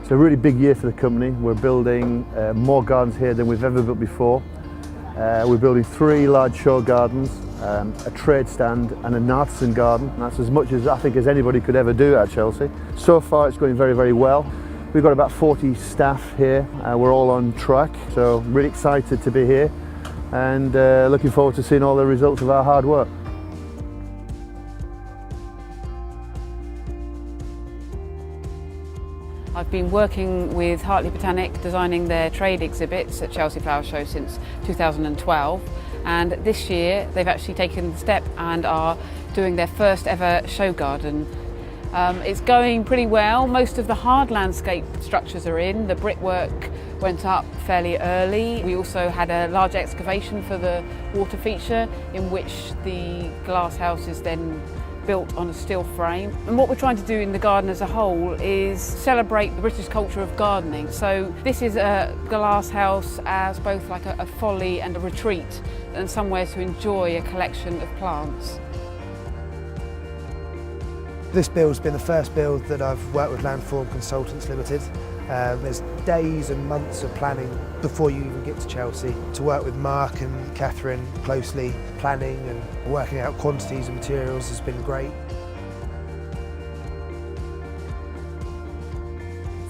It's a really big year for the company. We're building more gardens here than we've ever built before. We're building 3 large show gardens, a trade stand and an artisan garden. And that's as much as I think as anybody could ever do at Chelsea. So far it's going very, very well. We've got about 40 staff here. We're all on track, so really excited to be here and looking forward to seeing all the results of our hard work. I've been working with Hartley Botanic designing their trade exhibits at Chelsea Flower Show since 2012, and this year they've actually taken the step and are doing their first ever show garden. It's going pretty well. Most of the hard landscape structures are in. The brickwork went up fairly early. We also had a large excavation for the water feature in which the glass house is then built on a steel frame. And what we're trying to do in the garden as a whole is celebrate the British culture of gardening. So this is a glass house as both like a folly and a retreat, and somewhere to enjoy a collection of plants. This build's been the first build that I've worked with Landform Consultants Limited. There's days and months of planning before you even get to Chelsea. To work with Mark and Catherine closely, planning and working out quantities of materials has been great.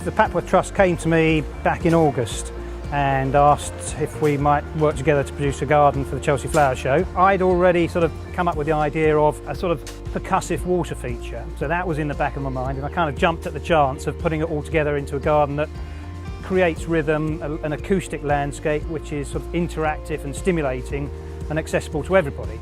The Papworth Trust came to me back in August and asked if we might work together to produce a garden for the Chelsea Flower Show. I'd already sort of come up with the idea of a sort of percussive water feature, so that was in the back of my mind, and I kind of jumped at the chance of putting it all together into a garden that creates rhythm, an acoustic landscape which is sort of interactive and stimulating and accessible to everybody.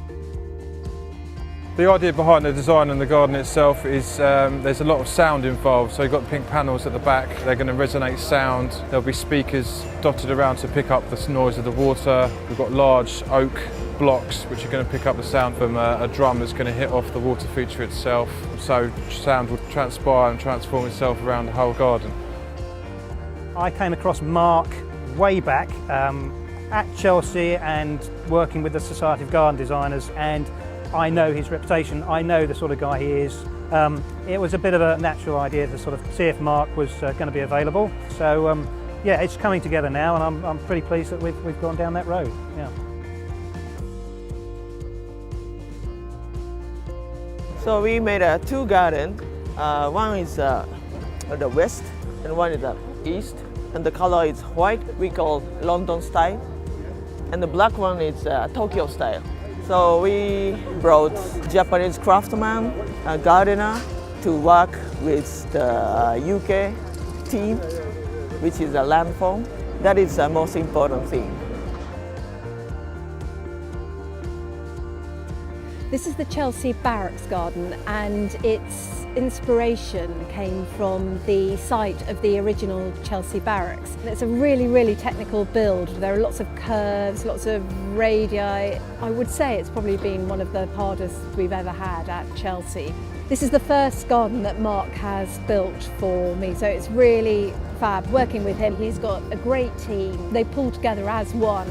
The idea behind the design and the garden itself is there's a lot of sound involved. So you've got the pink panels at the back, they're going to resonate sound. There'll be speakers dotted around to pick up the noise of the water. We've got large oak blocks which are going to pick up the sound from a drum that's going to hit off the water feature itself. So sound will transpire and transform itself around the whole garden. I came across Mark way back at Chelsea and working with the Society of Garden Designers, and I know his reputation, I know the sort of guy he is. It was a bit of a natural idea to sort of see if Mark was going to be available. So yeah, it's coming together now, and I'm pretty pleased that we've gone down that road. Yeah. So we made 2 gardens. One is the west and one is the east. And the color is white, we call London style. And the black one is Tokyo style. So we brought Japanese craftsman, a gardener, to work with the UK team, which is a Landform. That is the most important thing. This is the Chelsea Barracks Garden, and its inspiration came from the site of the original Chelsea Barracks. It's a really, really technical build. There are lots of curves, lots of radii. I would say it's probably been one of the hardest we've ever had at Chelsea. This is the first garden that Mark has built for me, so it's really fab working with him. He's got a great team. They pull together as one,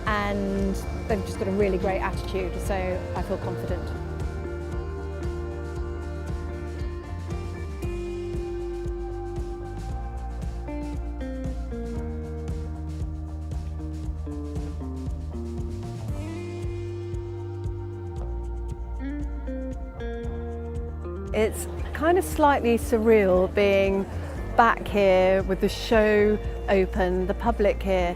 and they've just got a really great attitude, so I feel confident. It's kind of slightly surreal being back here with the show open, the public here,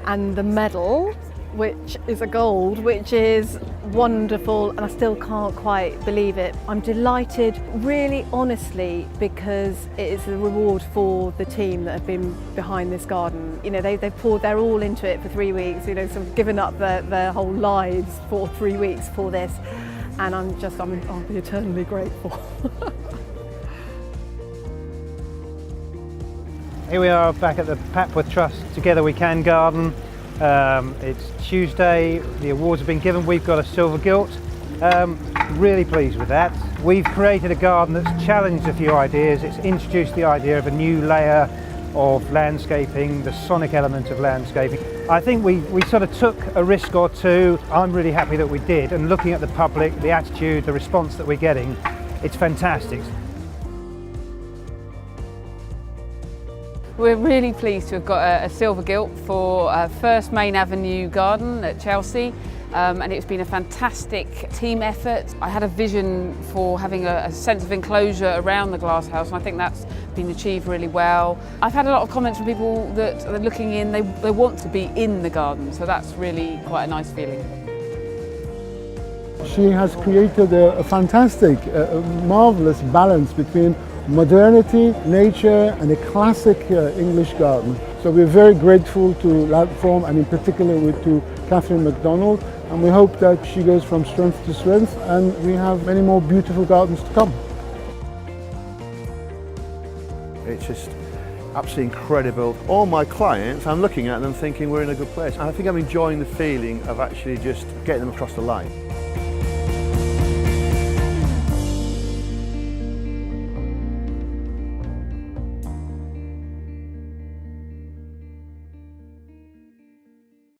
and the medal, which is a gold, which is wonderful, and I still can't quite believe it. I'm delighted, really honestly, because it is a reward for the team that have been behind this garden. You know, they've poured their all into it for 3 weeks, you know, sort of given up their whole lives for 3 weeks for this, and I'll be eternally grateful. Here we are back at the Papworth Trust Together We Can Garden. It's Tuesday, the awards have been given, we've got a silver gilt. Really pleased with that. We've created a garden that's challenged a few ideas. It's introduced the idea of a new layer of landscaping, the sonic element of landscaping. I think we sort of took a risk or two. I'm really happy that we did, and looking at the public, the attitude, the response that we're getting, it's fantastic. We're really pleased to have got a silver gilt for first Main Avenue garden at Chelsea. And it's been a fantastic team effort. I had a vision for having a sense of enclosure around the glass house, and I think that's been achieved really well. I've had a lot of comments from people that are looking in, they want to be in the garden, so that's really quite a nice feeling. She has created a fantastic, marvellous balance between modernity, nature and a classic English garden. So we're very grateful to Landform, and in particular to Catherine MacDonald, and we hope that she goes from strength to strength and we have many more beautiful gardens to come. It's just absolutely incredible. All my clients, I'm looking at them thinking we're in a good place. And I think I'm enjoying the feeling of actually just getting them across the line.